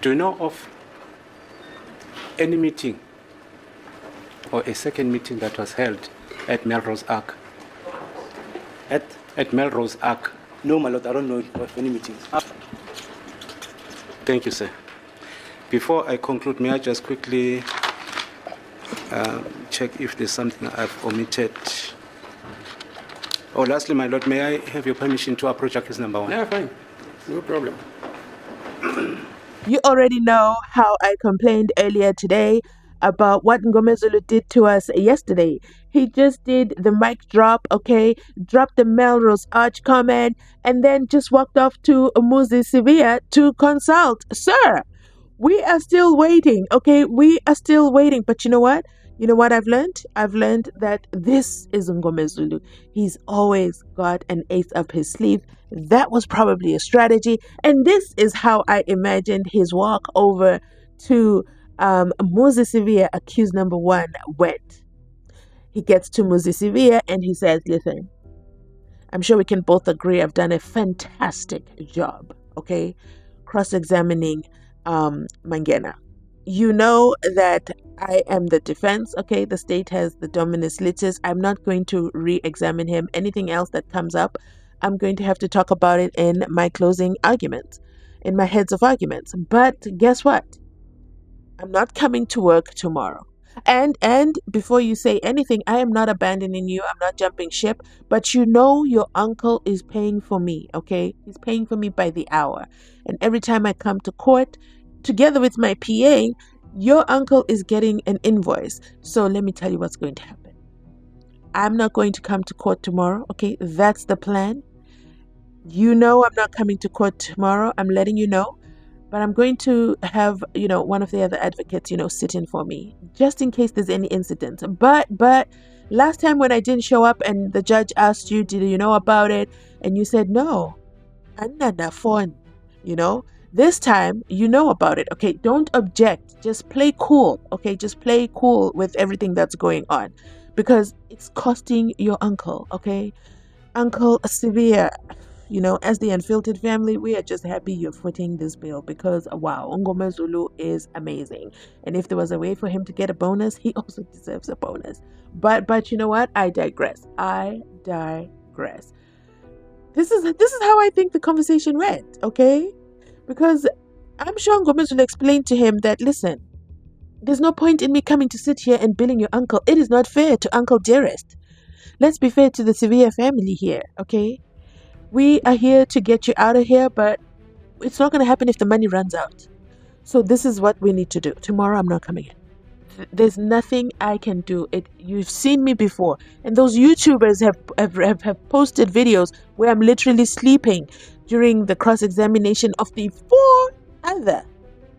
Do you know of any meeting or a second meeting that was held at Melrose Arc? At Melrose Arc? No, my lord, I don't know of any meetings. Thank you, sir. Before I conclude, may I just quickly check if there's something I've omitted? Oh, lastly, my lord, may I have your permission to approach accused number 1? Yeah, fine. No problem. You already know how I complained earlier today about what Mngomezulu did to us yesterday. He just did the mic drop, okay? Dropped the Melrose Arch comment and then just walked off to Mzansi Unfiltered to consult. Sir, we are still waiting, okay? We are still waiting. But you know what? You know what I've learned? I've learned that this is Mngomezulu. He's always got an ace up his sleeve. That was probably a strategy. And this is how I imagined his walk over to Mzansi Unfiltered, accused number 1, went. He gets to Mzansi Unfiltered and he says, listen, I'm sure we can both agree I've done a fantastic job, okay? Cross-examining Mangena. You know that I am the defense, okay? The state has the dominus litis. I'm not going to re-examine him. Anything else that comes up, I'm going to have to talk about it in my closing arguments, in my heads of arguments. But guess what? I'm not coming to work tomorrow. And before you say anything, I am not abandoning you. I'm not jumping ship. But you know your uncle is paying for me, okay? He's paying for me by the hour. And every time I come to court, together with my PA, your uncle is getting an invoice. So let me tell you what's going to happen. I'm not going to come to court tomorrow, okay? That's the plan. You know I'm not coming to court tomorrow. I'm letting you know. But I'm going to have, one of the other advocates, sit in for me, just in case there's any incident. But last time when I didn't show up and the judge asked you, did you know about it? And you said, no, I'm not that phone, This time, you know about it, okay? Don't object. Just play cool, okay? Just play cool with everything that's going on. Because it's costing your uncle, okay? Uncle Severe. As the Unfiltered family, we are just happy you're footing this bill because, wow, Mngomezulu is amazing. And if there was a way for him to get a bonus, he also deserves a bonus. But you know what? I digress. This is how I think the conversation went, okay? Because I'm sure Mngomezulu explained to him that, listen, there's no point in me coming to sit here and billing your uncle. It is not fair to Uncle Dearest. Let's be fair to the Severe family here, okay? We are here to get you out of here, but it's not going to happen if the money runs out. So this is what we need to do. Tomorrow I'm not coming in. There's nothing I can do. You've seen me before. And those YouTubers have posted videos where I'm literally sleeping during the cross-examination of the 4 other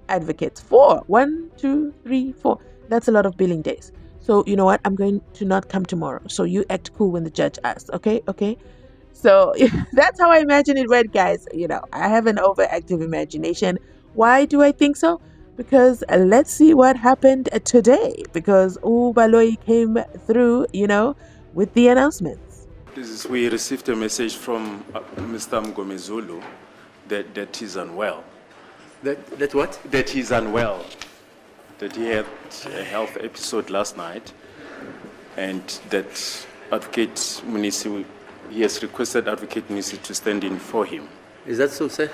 advocates. 4. 1, 2, 3, 4. That's a lot of billing days. So you know what? I'm going to not come tomorrow. So you act cool when the judge asks. Okay? So that's how I imagine it went, guys. I have an overactive imagination. Why do I think so? Because let's see what happened today. Because Baloyi came through, with the announcements. We received a message from Mr. Mngomezulu that he's unwell. That what? That he's unwell. That he had a health episode last night. And that Advocate Munisi, he has requested Advocate Munisi to stand in for him. Is that so, sir?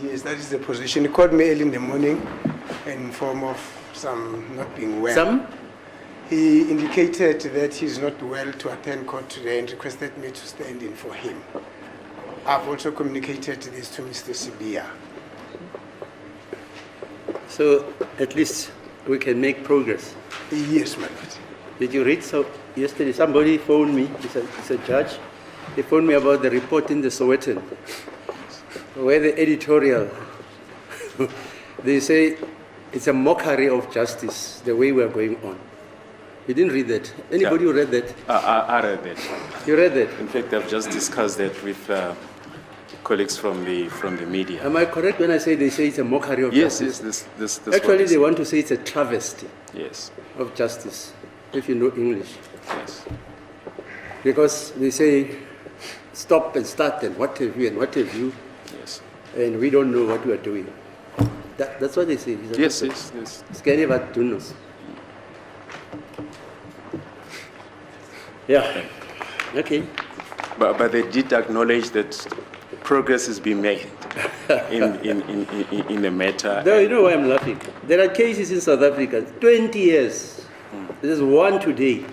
Yes, that is the position. He called me early in the morning in form of some not being well. Some? He indicated that he's not well to attend court today and requested me to stand in for him. I've also communicated this to Mr. Sibia. So at least we can make progress. Yes, my lord. Did you read? So yesterday somebody phoned me, it's a judge, he phoned me about the report in the Sowetan, where the editorial, they say it's a mockery of justice, the way we are going on. You didn't read that? Anybody who read that? I read that. You read that? In fact, I've just discussed that with colleagues from the media. Am I correct when I say they say it's a mockery of justice? Yes, this Actually, they want to say it's a travesty of justice, if you know English. Yes. Because they say stop and start and what have you and what have you. Yes. and we don't know what we are doing. That's what they say. Is that Yes, what- yes, yes. Scary but do knows. Yeah. Okay. But they did acknowledge that progress has been made in the matter. No, you know why I'm laughing? There are cases in South Africa, 20 years. There's one today.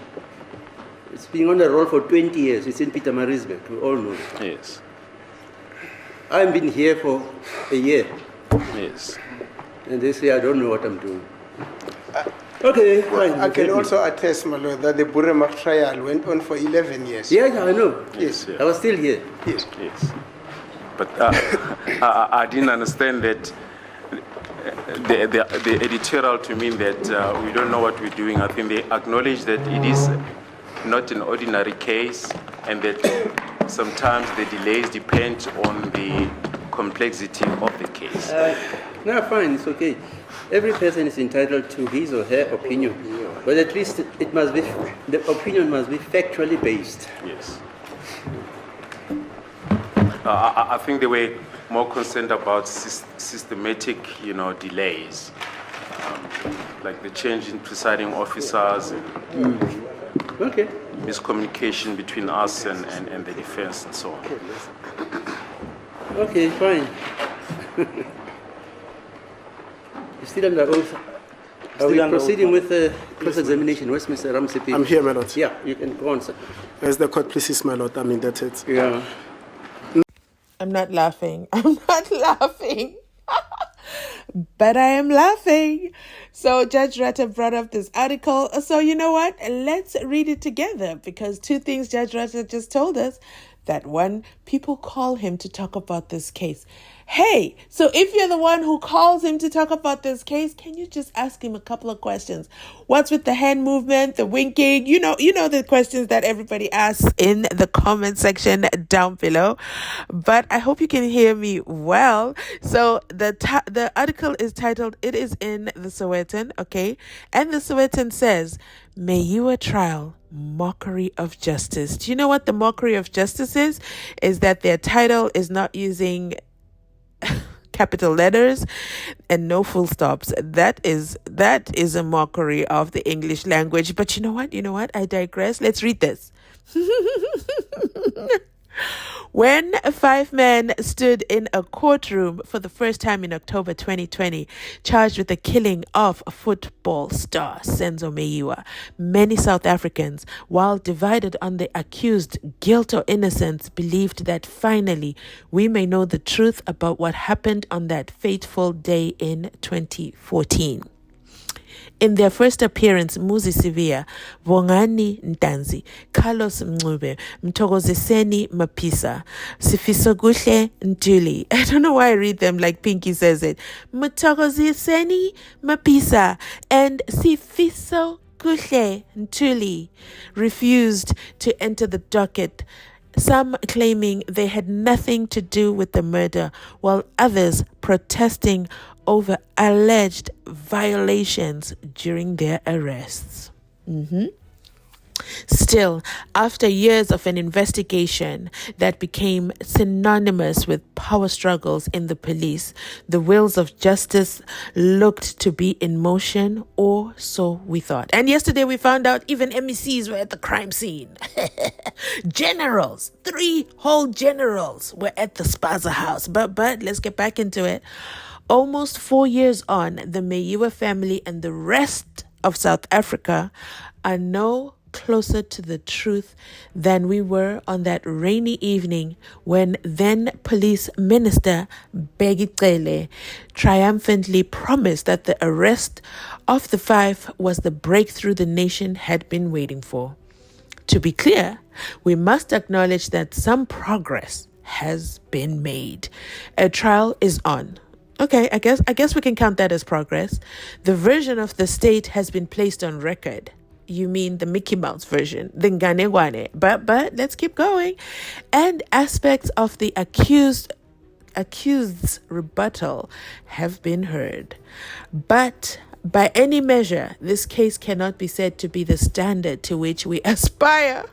It's been on the roll for 20 years. It's in Pietermaritzburg. We all know it. Yes, I've been here for a year. yes. And they say, I don't know what I'm doing. Okay, fine. I can also attest, my lord, that the Buremark trial went on for 11 years. Yeah, I know. Yes. I was still here. Yes. Yes. But I didn't understand that the editorial to mean that we don't know what we're doing. I think they acknowledge that it is not an ordinary case and that sometimes the delays depend on the complexity of the case. No, fine, it's okay. Every person is entitled to his or her opinion. But at least it must be, the opinion must be factually based. Yes. I think they were more concerned about systematic, delays, like the change in presiding officers, and Okay. miscommunication between us and the defense and so on. Okay, fine. You're still under oath. Are we proceeding with the cross-examination? Where's Mr. Ramsepi? I'm here, my lord. Yeah, you can go on, sir. As the court pleases, my lord, I'm indebted. Yeah. I'm not laughing. I'm not laughing. But I am laughing. So Judge Ratha'S brought up this article. So you know what? Let's read it together, because two things Judge Ratha'S just told us. That one, people call him to talk about this case. Hey, so if you're the one who calls him to talk about this case, can you just ask him a couple of questions? What's with the hand movement, the winking? You know the questions that everybody asks in the comment section down below. But I hope you can hear me well. So the article is titled, "It is in the Sowetan," okay? And the Sowetan says, Meyiwa trial, mockery of justice. Do you know what the mockery of justice is? Is that their title is not using capital letters and no full stops. That is a mockery of the English language. But you know what? I digress. Let's read this. When 5 men stood in a courtroom for the first time in October 2020, charged with the killing of football star Senzo Meyiwa, many South Africans, while divided on the accused guilt or innocence, believed that finally we may know the truth about what happened on that fateful day in 2014. In their first appearance, Muzi Sivia, Bongani Ntanzi, Carlos Mngube, Mthokoziseni Mapisa, Sifiso Guhle Ntuli. I don't know why I read them like Pinky says it. Mthokoziseni Mapisa and Sifiso Guhle Ntuli refused to enter the docket, some claiming they had nothing to do with the murder, while others protesting over alleged violations during their arrests. Still, after years of an investigation that became synonymous with power struggles in the police, the wheels of justice looked to be in motion, or so we thought. And yesterday we found out even MECs were at the crime scene. Generals, 3 whole generals were at the Spaza house. But let's get back into it. Almost 4 years on, the Meyiwa family and the rest of South Africa are no closer to the truth than we were on that rainy evening when then Police Minister Bheki Cele triumphantly promised that the arrest of the 5 was the breakthrough the nation had been waiting for. To be clear, we must acknowledge that some progress has been made. A trial is on. Okay, I guess we can count that as progress. The version of the state has been placed on record. You mean the Mickey Mouse version, the Nganegwane. But let's keep going. And aspects of the accused's rebuttal have been heard. But by any measure, this case cannot be said to be the standard to which we aspire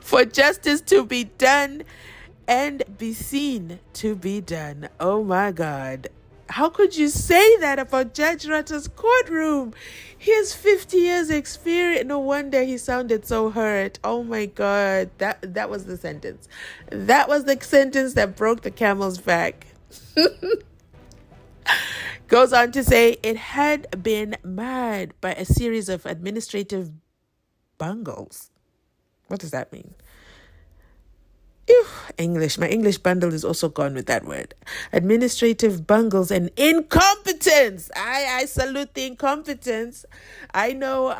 for justice to be done and be seen to be done. Oh my God. How could you say that about Judge Ratha'S courtroom? He has 50 years experience. No wonder he sounded so hurt. Oh my God. That was the sentence. That was the sentence that broke the camel's back. Goes on to say it had been marred by a series of administrative bungles. What does that mean? Ew, English. My English bundle is also gone with that word. Administrative bungles and incompetence. I salute the incompetence. I know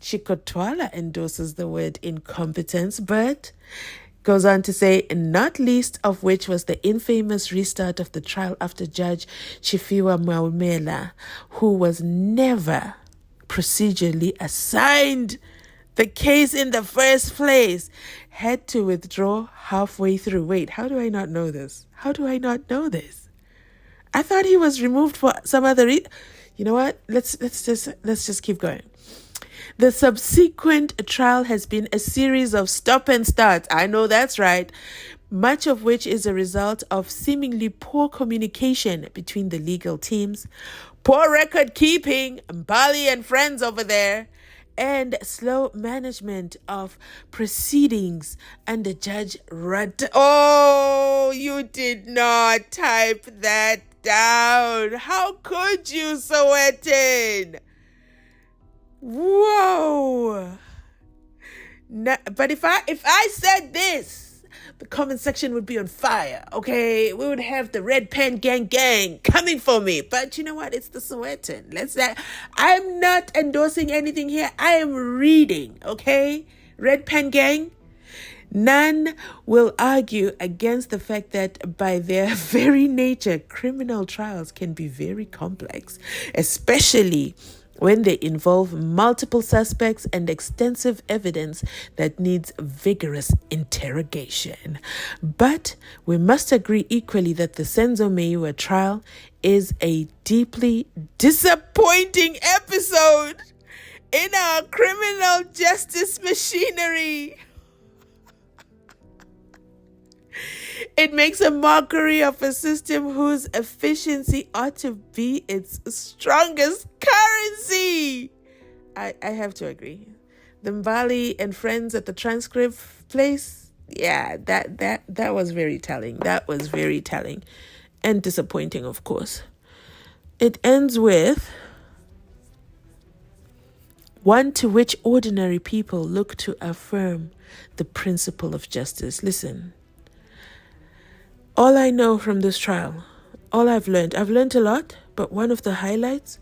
Chikotwala endorses the word incompetence, but goes on to say, not least of which was the infamous restart of the trial after Judge Chifiwa Maumela, who was never procedurally assigned the case in the first place, had to withdraw halfway through. Wait, how do I not know this? How do I not know this? I thought he was removed for some other reason. You know what? Let's just keep going. The subsequent trial has been a series of stop and starts. I know that's right. Much of which is a result of seemingly poor communication between the legal teams, poor record keeping, Mbali and friends over there, and slow management of proceedings under Judge Ratha'S. Oh, you did not type that down. How could you, Sowetan? Whoa. No, but if I said this, the comment section would be on fire, okay? We would have the Red Pen gang coming for me. But you know what? It's the Sowetan. I'm not endorsing anything here. I am reading, okay? Red Pen gang. None will argue against the fact that by their very nature, criminal trials can be very complex, especially when they involve multiple suspects and extensive evidence that needs vigorous interrogation. But we must agree equally that the Senzo Meyiwa trial is a deeply disappointing episode in our criminal justice machinery. It makes a mockery of a system whose efficiency ought to be its strongest currency. I have to agree. The Mbali and friends at the transcript place, yeah, that was very telling. That was very telling and disappointing, of course. It ends with one to which ordinary people look to affirm the principle of justice. Listen. All I know from this trial, all I've learned a lot, but one of the highlights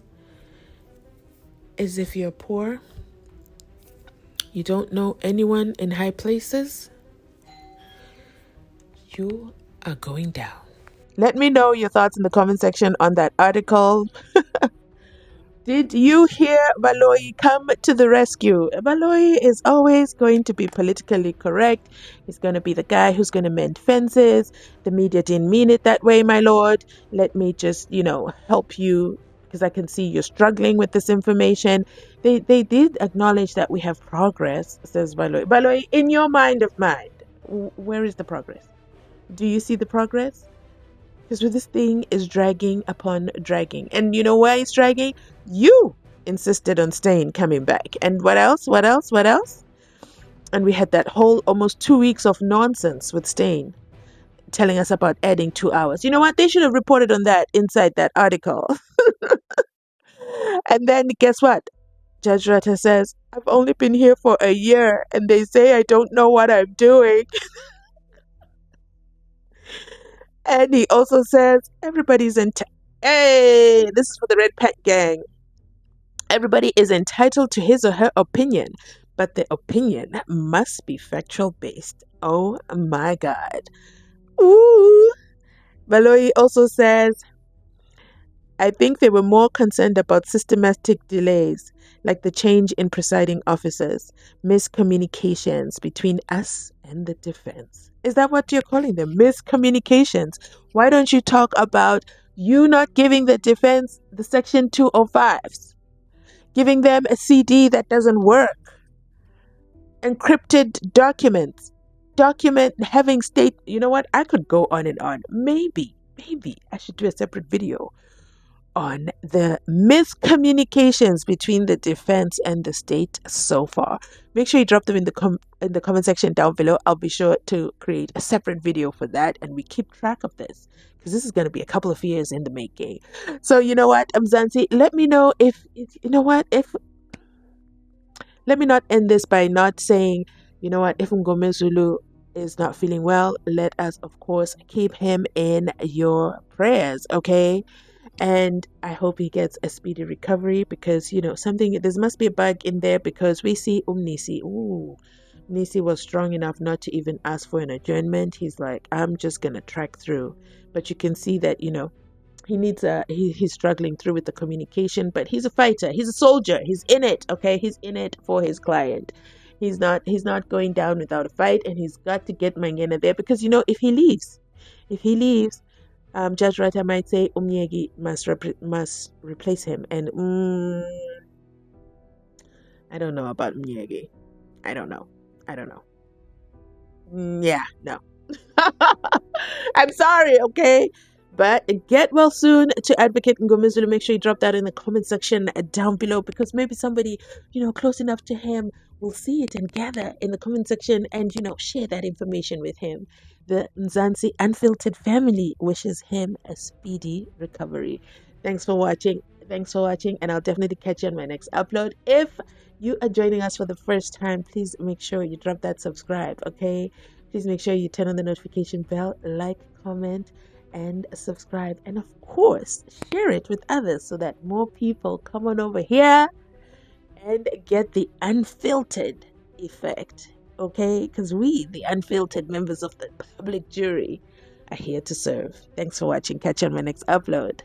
is if you're poor, you don't know anyone in high places, you are going down. Let me know your thoughts in the comment section on that article. Did you hear Baloyi come to the rescue? Baloyi is always going to be politically correct. He's going to be the guy who's going to mend fences. The media didn't mean it that way, my lord. Let me just, help you because I can see you're struggling with this information. They did acknowledge that we have progress, says Baloyi. Baloyi, in your mind of mind, where is the progress? Do you see the progress? Because this thing is dragging upon dragging. And you know why it's dragging? You insisted on staying, coming back. And what else? And we had that whole almost 2 weeks of nonsense with Stain telling us about adding 2 hours. You know what? They should have reported on that inside that article. And then guess what? Judge Ratha'S says, I've only been here for a year and they say I don't know what I'm doing. And he also says, everybody's hey, this is for the Red Pack gang. Everybody is entitled to his or her opinion, but the opinion must be factual based. Oh my God. Ooh. Baloyi also says, I think they were more concerned about systematic delays, like the change in presiding officers, miscommunications between us and the defense. Is that what you're calling them? Miscommunications. Why don't you talk about you not giving the defense the Section 205s, giving them a CD that doesn't work, encrypted documents, document having state, you know what, I could go on and on. Maybe I should do a separate video on the miscommunications between the defense and the state so far. Make sure you drop them in the comment section down below. I'll be sure to create a separate video for that, and we keep track of this because this is going to be a couple of years in the making. So you know what, Mzansi, let me know if you know what, if let me not end this by not saying, you know what, if Mngomezulu is not feeling well, let us of course keep him in your prayers, okay? And I hope he gets a speedy recovery, because you know something, there must be a bug in there, because we see Nisi. Ooh, Nisi was strong enough not to even ask for an adjournment. He's like, I'm just gonna track through. But you can see that, you know, he needs he's struggling through with the communication, but he's a fighter, he's a soldier, he's in it, okay? He's in it for his client. He's not going down without a fight, and he's got to get Mangena there, because you know, if he leaves, Judge Ratha might say Umyegi must replace him, and I don't know about Umyegi. I don't know. Yeah, no. I'm sorry, okay? But get well soon to Advocate Mngomezulu. Make sure you drop that in the comment section down below, because maybe somebody, you know, close enough to him will see it and gather in the comment section and, you know, share that information with him. The Mzansi Unfiltered family wishes him a speedy recovery. Thanks for watching, and I'll definitely catch you on my next upload. If you are joining us for the first time, please make sure you drop that subscribe, okay? Please make sure you turn on the notification bell, like, comment, and subscribe, and of course share it with others so that more people come on over here and get the unfiltered effect, okay? Because we, the unfiltered members of the public jury, are here to serve. Thanks for watching. Catch you on my next upload.